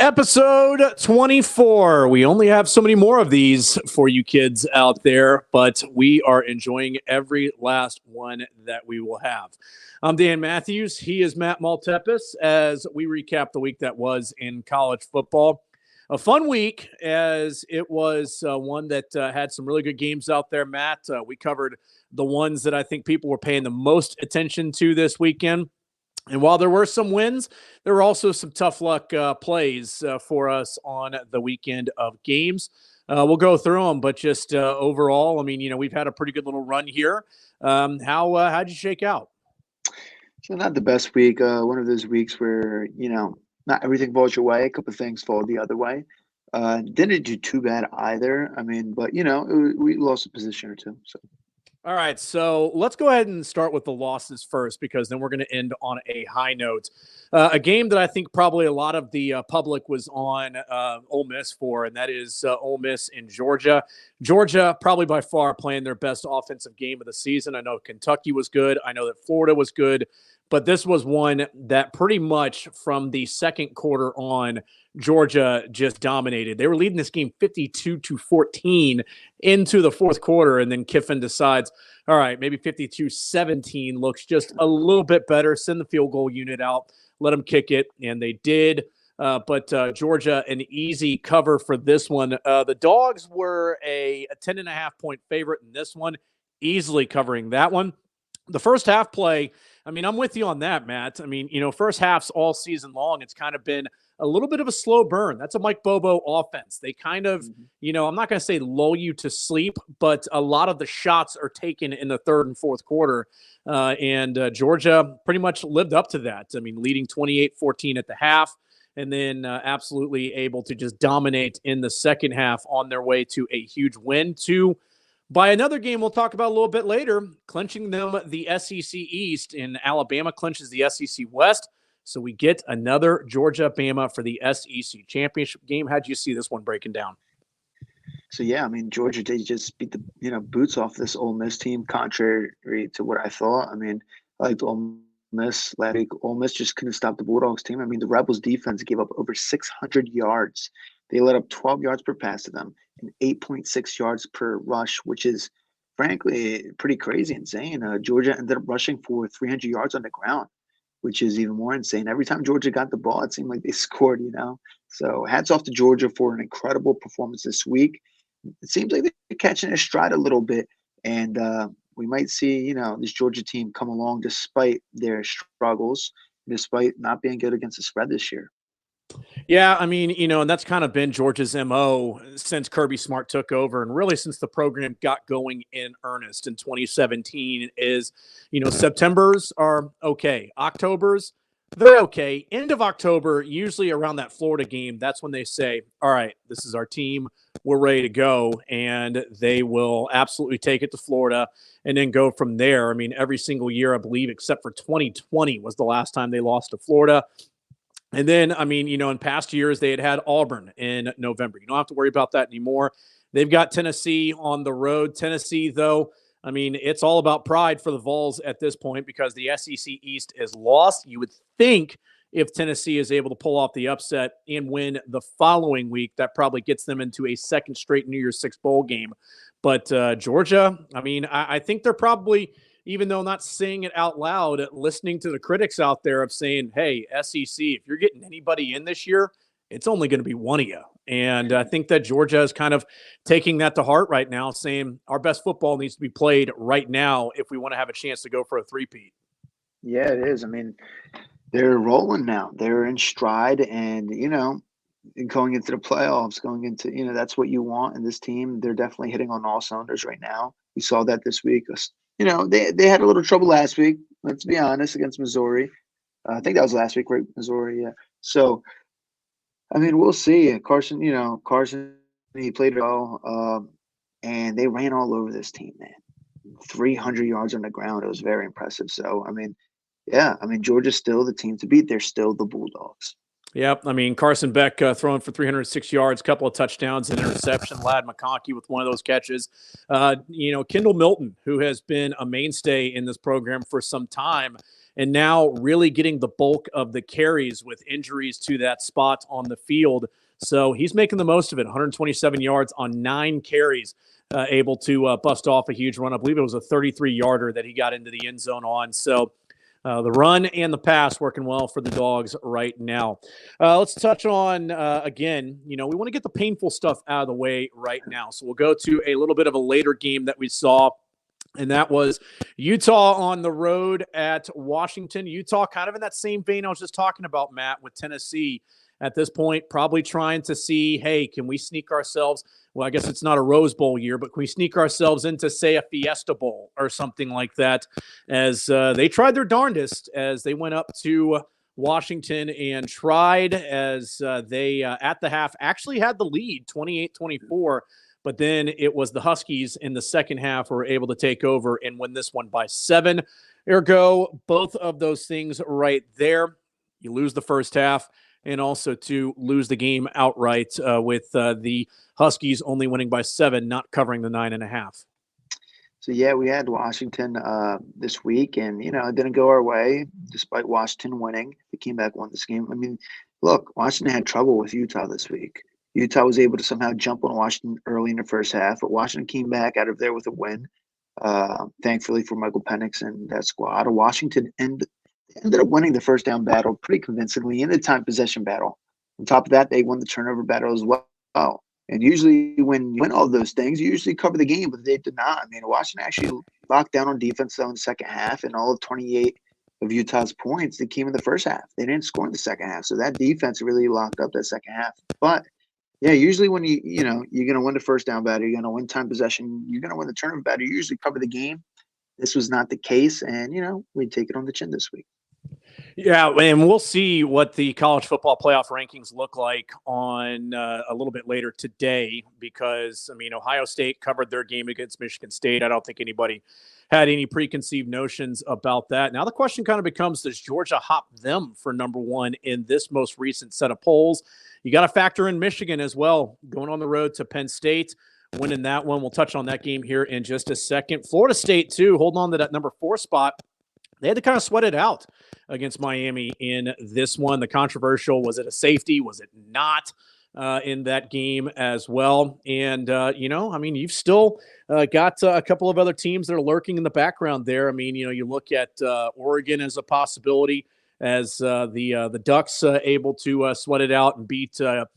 Episode 24. We only have so many more of these for you kids out there, but we are enjoying every last one that we will have. I'm Dan Mathews. He is Matt Maltepes as we recap the week that was in college football. A fun week as it was one that had some really good games out there, Matt. We covered the ones that I think people were paying the most attention to this weekend. And while there were some wins, there were also some tough luck plays for us on the weekend of games. We'll go through them, but just overall, I mean, we've had a pretty good little run here. How'd you shake out? So not the best week. One of those weeks where, not everything falls your way. A couple of things fall the other way. Didn't do too bad either. I mean, but, we lost a position or two. So. All right, so let's go ahead and start with the losses first, because then we're going to end on a high note. A game that I think probably a lot of the public was on Ole Miss for, and that is Ole Miss in Georgia. Georgia probably by far playing their best offensive game of the season. I know Kentucky was good. I know that Florida was good. But this was one that pretty much from the second quarter on, Georgia just dominated. They were leading this game 52-14 into the fourth quarter, and then Kiffin decides, all right, maybe 52-17 looks just a little bit better. Send the field goal unit out, let them kick it, and they did. But Georgia, an easy cover for this one. The Dogs were a 10.5-point favorite in this one, easily covering that one. The first half play, I mean, I'm with you on that, Matt. I mean, first halves all season long, it's kind of been a little bit of a slow burn. That's a Mike Bobo offense. They kind of, I'm not going to say lull you to sleep, but a lot of the shots are taken in the third and fourth quarter. And Georgia pretty much lived up to that. I mean, leading 28-14 at the half, and then absolutely able to just dominate in the second half on their way to a huge win by another game we'll talk about a little bit later, clinching them the SEC East, and Alabama clinches the SEC West. So we get another Georgia-Bama for the SEC championship game. How'd you see this one breaking down? So, yeah, I mean, Georgia did just beat the, boots off this Ole Miss team, contrary to what I thought. I mean, I liked Ole Miss last week. Ole Miss just couldn't stop the Bulldogs team. I mean, the Rebels defense gave up over 600 yards. They let up 12 yards per pass to them and 8.6 yards per rush, which is, frankly, pretty crazy, insane. Georgia ended up rushing for 300 yards on the ground, which is even more insane. Every time Georgia got the ball, it seemed like they scored, So hats off to Georgia for an incredible performance this week. It seems like they're catching their stride a little bit, and we might see, this Georgia team come along despite their struggles, despite not being good against the spread this year. Yeah, I mean, and that's kind of been Georgia's MO since Kirby Smart took over, and really since the program got going in earnest in 2017 is, Septembers are okay. Octobers, they're okay. End of October, usually around that Florida game, that's when they say, all right, this is our team. We're ready to go. And they will absolutely take it to Florida and then go from there. I mean, every single year, I believe, except for 2020 was the last time they lost to Florida. And then, I mean, in past years, they had Auburn in November. You don't have to worry about that anymore. They've got Tennessee on the road. Tennessee, though, I mean, it's all about pride for the Vols at this point because the SEC East is lost. You would think if Tennessee is able to pull off the upset and win the following week, that probably gets them into a second straight New Year's Six bowl game. But Georgia, I mean, I think they're probably – even though not saying it out loud, listening to the critics out there of saying, hey, SEC, if you're getting anybody in this year, it's only going to be one of you. And I think that Georgia is kind of taking that to heart right now, saying our best football needs to be played right now if we want to have a chance to go for a three-peat. Yeah, it is. I mean, they're rolling now. They're in stride and, going into the playoffs, going into, that's what you want in this team. They're definitely hitting on all cylinders right now. We saw that this week. They had a little trouble last week, let's be honest, against Missouri. I think that was last week, right? Missouri, yeah. So, I mean, we'll see. Carson, he played well, and they ran all over this team, man. 300 yards on the ground. It was very impressive. So, I mean, yeah, Georgia's still the team to beat. They're still the Bulldogs. Yep. I mean, Carson Beck throwing for 306 yards, couple of touchdowns, an interception. Lad McConkey with one of those catches. Kendall Milton, who has been a mainstay in this program for some time, and now really getting the bulk of the carries with injuries to that spot on the field. So he's making the most of it. 127 yards on 9 carries, able to bust off a huge run. I believe it was a 33-yarder that he got into the end zone on. So the run and the pass working well for the Dogs right now. Let's touch on, again, we want to get the painful stuff out of the way right now. So we'll go to a little bit of a later game that we saw, and that was Utah on the road at Washington. Utah kind of in that same vein I was just talking about, Matt, with Tennessee. At this point, probably trying to see, hey, can we sneak ourselves? Well, I guess it's not a Rose Bowl year, but can we sneak ourselves into, say, a Fiesta Bowl or something like that? As they tried their darndest as they went up to Washington and tried as they, at the half, actually had the lead 28-24. But then it was the Huskies in the second half who were able to take over and win this one by 7. Ergo, both of those things right there. You lose the first half, and also to lose the game outright with the Huskies only winning by 7, not covering the 9.5. So, yeah, we had Washington this week, and, it didn't go our way despite Washington winning. They came back, won this game. I mean, look, Washington had trouble with Utah this week. Utah was able to somehow jump on Washington early in the first half, but Washington came back out of there with a win, thankfully for Michael Penix and that squad. Washington ended up winning the first down battle pretty convincingly in the time possession battle. On top of that, they won the turnover battle as well. And usually when you win all those things, you usually cover the game, but they did not. I mean, Washington actually locked down on defense, though, in the second half, and all of 28 of Utah's points, they came in the first half. They didn't score in the second half. So that defense really locked up that second half. But, yeah, usually when you're going to win the first down battle, you're going to win time possession, you're going to win the turnover battle, you usually cover the game. This was not the case, and, we take it on the chin this week. Yeah, and we'll see what the college football playoff rankings look like on a little bit later today because, Ohio State covered their game against Michigan State. I don't think anybody had any preconceived notions about that. Now the question kind of becomes, does Georgia hop them for number 1 in this most recent set of polls? You got to factor in Michigan as well, going on the road to Penn State, winning that one. We'll touch on that game here in just a second. Florida State, too, holding on to that number 4 spot. They had to kind of sweat it out against Miami in this one. The controversial, was it a safety? Was it not in that game as well? And, you've still got a couple of other teams that are lurking in the background there. You look at Oregon as a possibility as the Ducks able to sweat it out and beat USC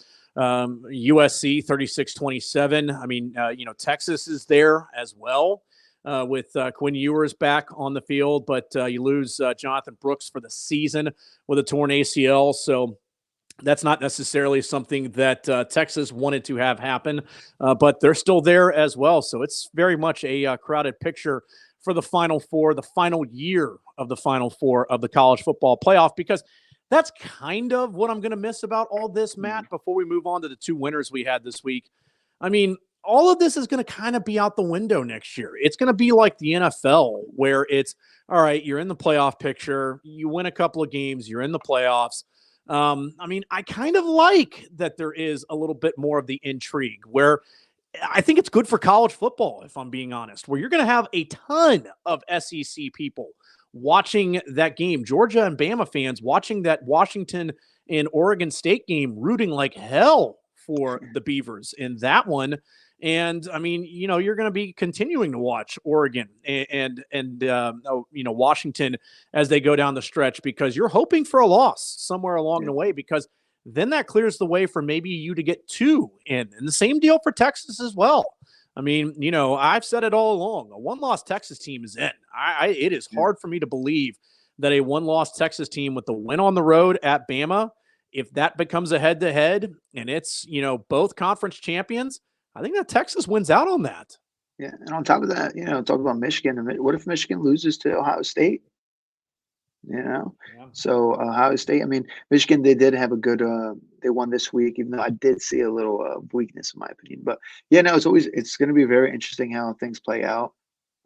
36-27. Texas is there as well. With Quinn Ewers back on the field, but you lose Jonathan Brooks for the season with a torn ACL. So that's not necessarily something that Texas wanted to have happen, but they're still there as well. So it's very much a crowded picture for the Final Four, the final year of the Final Four of the college football playoff, because that's kind of what I'm going to miss about all this, Matt, before we move on to the 2 winners we had this week. All of this is going to kind of be out the window next year. It's going to be like the NFL, where it's, all right, you're in the playoff picture, you win a couple of games, you're in the playoffs. I kind of like that there is a little bit more of the intrigue, where I think it's good for college football, if I'm being honest, where you're going to have a ton of SEC people watching that game. Georgia and Bama fans watching that Washington and Oregon State game, rooting like hell for the Beavers in that one. And you're going to be continuing to watch Oregon and Washington as they go down the stretch, because you're hoping for a loss somewhere along the way, because then that clears the way for maybe you to get 2 in. And the same deal for Texas as well. I've said it all along. A 1-loss Texas team is in. It is hard for me to believe that a 1-loss Texas team with the win on the road at Bama, if that becomes a head-to-head and it's, both conference champions, I think that Texas wins out on that. Yeah, and on top of that, talk about Michigan. What if Michigan loses to Ohio State? Yeah. So Ohio State, Michigan, they did have a good they won this week, even though I did see a little weakness in my opinion. But yeah, no, it's going to be very interesting how things play out.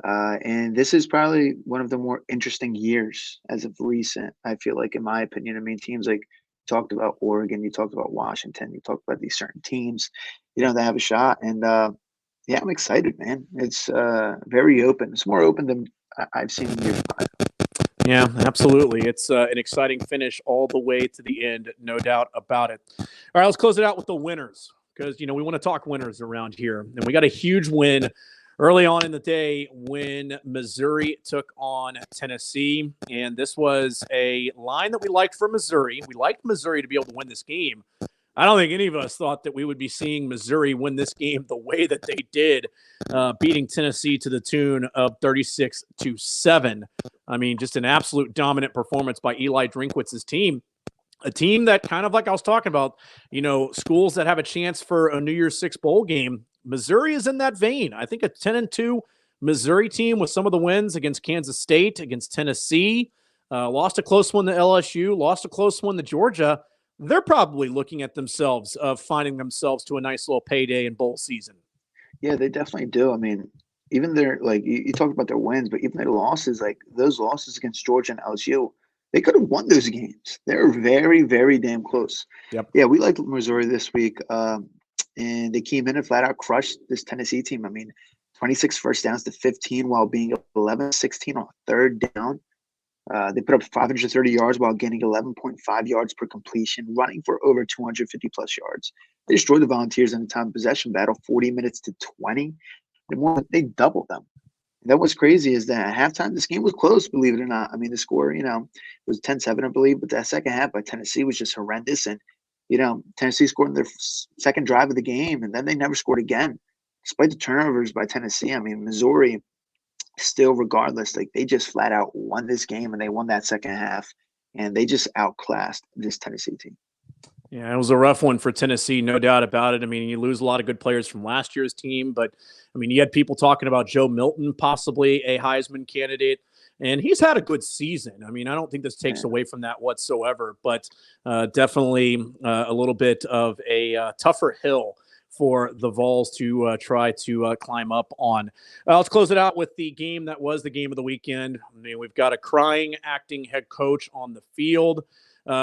And this is probably one of the more interesting years as of recent, I feel like, in my opinion. Teams like talked about Oregon, you talked about Washington, you talked about these certain teams, that have a shot. And yeah, I'm excited, man. It's very open. It's more open than I've seen in years past. Yeah, absolutely. It's an exciting finish all the way to the end, no doubt about it. All right, let's close it out with the winners because, we want to talk winners around here. And we got a huge win early on in the day when Missouri took on Tennessee. And this was a line that we liked for Missouri. We liked Missouri to be able to win this game. I don't think any of us thought that we would be seeing Missouri win this game the way that they did, beating Tennessee to the tune of 36-7. I mean, just an absolute dominant performance by Eli Drinkwitz's team. A team that kind of like I was talking about, schools that have a chance for a New Year's Six bowl game. Missouri is in that vein. I think a 10-2 Missouri team with some of the wins against Kansas State, against Tennessee, lost a close one to LSU, lost a close one to Georgia. They're probably looking at themselves of finding themselves to a nice little payday in bowl season. Yeah, they definitely do. I mean, even their you talked about their wins, but even their losses, like those losses against Georgia and LSU, they could have won those games. They're very, very damn close. Yep. Yeah, we liked Missouri this week, and they came in and flat out crushed this Tennessee team. I mean, 26 first downs to 15 while being 11-16 on third down. They put up 530 yards while gaining 11.5 yards per completion, running for over 250 plus yards. They destroyed the Volunteers in a time possession battle, 40 minutes to 20. They doubled them. And that what's crazy is that at halftime, this game was close, believe it or not. I mean, the score, it was 10-7, I believe, but that second half by Tennessee was just horrendous. And, Tennessee scored in their second drive of the game, and then they never scored again. Despite the turnovers by Tennessee, I mean, Missouri still, regardless, they just flat out won this game, and they won that second half, and they just outclassed this Tennessee team. Yeah, it was a rough one for Tennessee, no doubt about it. I mean, you lose a lot of good players from last year's team, but I mean, you had people talking about Joe Milton, possibly a Heisman candidate, and he's had a good season. I mean, I don't think this takes away from that whatsoever, but definitely a little bit of a tougher hill for the Vols to try to climb up on. Let's close it out with the game that was the game of the weekend. I mean, we've got a crying acting head coach on the field.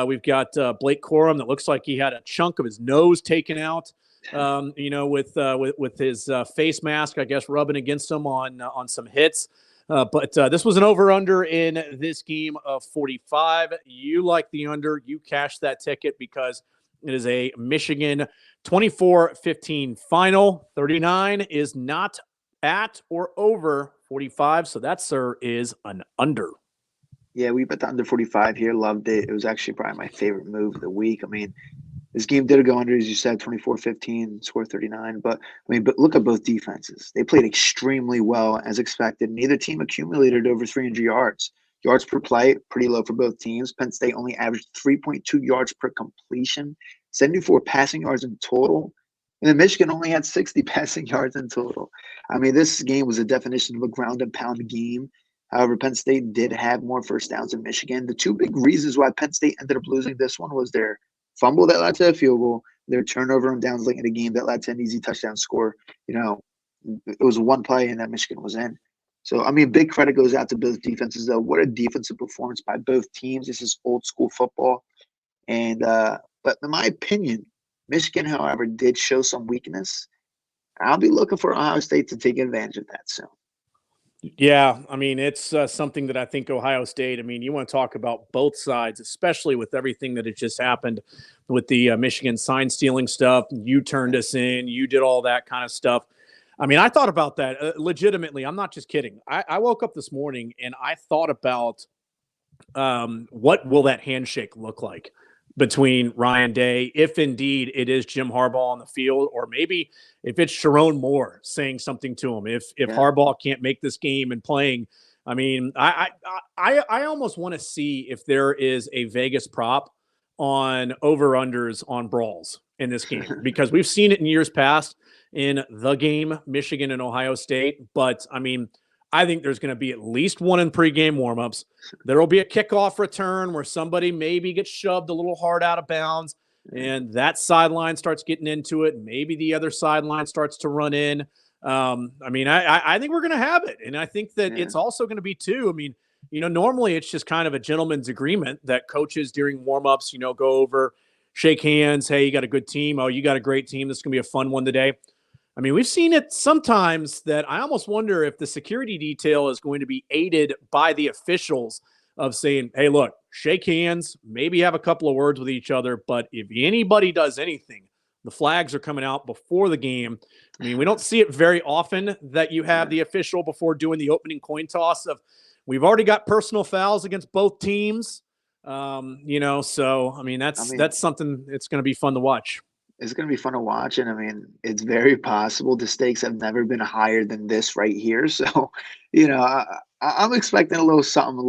We've got Blake Corum that looks like he had a chunk of his nose taken out, with his face mask, I guess, rubbing against him on some hits. But this was an over-under in this game of 45. You like the under. You cashed that ticket because it is a Michigan 24-15 final. 39 is not at or over 45. So that, sir, is an under. Yeah, we bet the under 45 here. Loved it. It was actually probably my favorite move of the week. I mean, this game did go under, as you said, 24-15, score 39. But look at both defenses. They played extremely well as expected. Neither team accumulated over 300 yards. Yards per play, pretty low for both teams. Penn State only averaged 3.2 yards per completion, 74 passing yards in total. And then Michigan only had 60 passing yards in total. I mean, this game was a definition of a ground and pound game. However, Penn State did have more first downs than Michigan. The two big reasons why Penn State ended up losing this one was their fumble that led to a field goal, their turnover on downs late in the game that led to an easy touchdown score. It was one play and that Michigan was in. So, I mean, big credit goes out to both defenses, though. What a defensive performance by both teams. This is old school football. And but in my opinion, Michigan, however, did show some weakness. I'll be looking for Ohio State to take advantage of that soon. Yeah, I mean, it's something that I think Ohio State, I mean, you want to talk about both sides, especially with everything that had just happened with the Michigan sign stealing stuff. You turned us in, you did all that kind of stuff. I mean, I thought about that legitimately. I'm not just kidding. I woke up this morning and I thought about what will that handshake look like between Ryan Day, if indeed it is Jim Harbaugh on the field, or maybe if it's Sharon Moore saying something to him. If Harbaugh can't make this game and playing, I mean, I almost want to see if there is a Vegas prop on over-unders on brawls in this game, because we've seen it in years past in the game, Michigan and Ohio State. But I mean, I think there's going to be at least one in pregame warmups. There will be a kickoff return where somebody maybe gets shoved a little hard out of bounds, and that sideline starts getting into it. Maybe the other sideline starts to run in. I mean, I think we're going to have it. And I think that it's also going to be, too, I mean, normally it's just kind of a gentleman's agreement that coaches during warmups, go over, shake hands. Hey, you got a good team. Oh, you got a great team. This is going to be a fun one today. I mean, we've seen it sometimes that I almost wonder if the security detail is going to be aided by the officials of saying, hey, look, shake hands, maybe have a couple of words with each other. But if anybody does anything, the flags are coming out before the game. I mean, we don't see it very often that you have the official before doing the opening coin toss of, we've already got personal fouls against both teams. So, I mean, that's something it's going to be fun to watch. It's going to be fun to watch. And I mean, it's very possible the stakes have never been higher than this right here. So, I'm expecting a little something.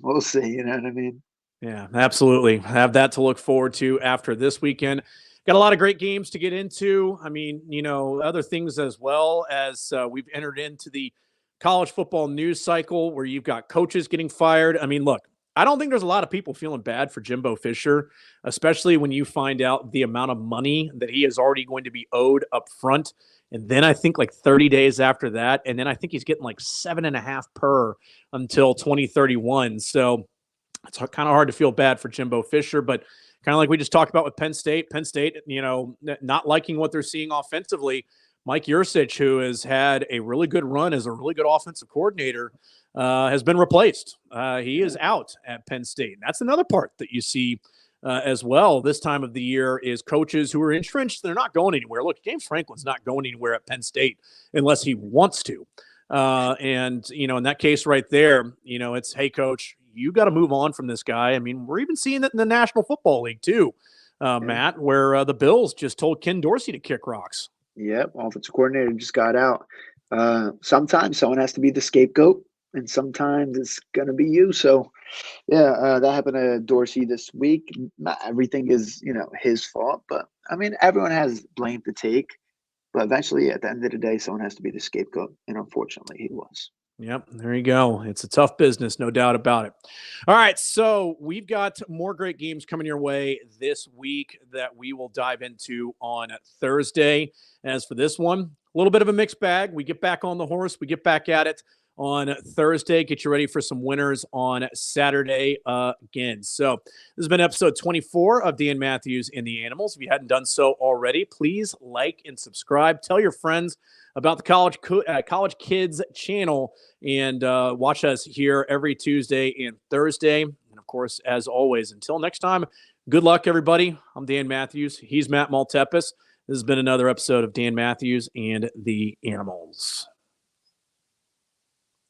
We'll see. You know what I mean? Yeah, absolutely. Have that to look forward to after this weekend. Got a lot of great games to get into. I mean, other things as well as we've entered into the college football news cycle where you've got coaches getting fired. I mean, look, I don't think there's a lot of people feeling bad for Jimbo Fisher, especially when you find out the amount of money that he is already going to be owed up front. And then I think like 30 days after that. And then I think he's getting like 7.5 per until 2031. So it's kind of hard to feel bad for Jimbo Fisher, but kind of like we just talked about with Penn State, not liking what they're seeing offensively. Mike Yurcich, who has had a really good run as a really good offensive coordinator, has been replaced. He is out at Penn State. That's another part that you see as well this time of the year is coaches who are entrenched. They're not going anywhere. Look, James Franklin's not going anywhere at Penn State unless he wants to. In that case right there, it's, hey, coach, you got to move on from this guy. I mean, we're even seeing it in the National Football League too, Matt, where the Bills just told Ken Dorsey to kick rocks. Yep, offensive coordinator just got out. Sometimes someone has to be the scapegoat, and sometimes it's going to be you. So, that happened to Dorsey this week. Not everything is, his fault, but, I mean, everyone has blame to take. But eventually, at the end of the day, someone has to be the scapegoat, and unfortunately, he was. Yep, there you go. It's a tough business, no doubt about it. All right, so we've got more great games coming your way this week that we will dive into on Thursday. As for this one, a little bit of a mixed bag. We get back on the horse. We get back at it on Thursday. Get you ready for some winners on Saturday again. So this has been episode 24 of Dan Mathews and the Animals. If you hadn't done so already, please like and subscribe. Tell your friends about the College Kids channel and watch us here every Tuesday and Thursday. And of course, as always, until next time, good luck, everybody. I'm Dan Mathews. He's Matt Maltepes. This has been another episode of Dan Mathews and the Animals.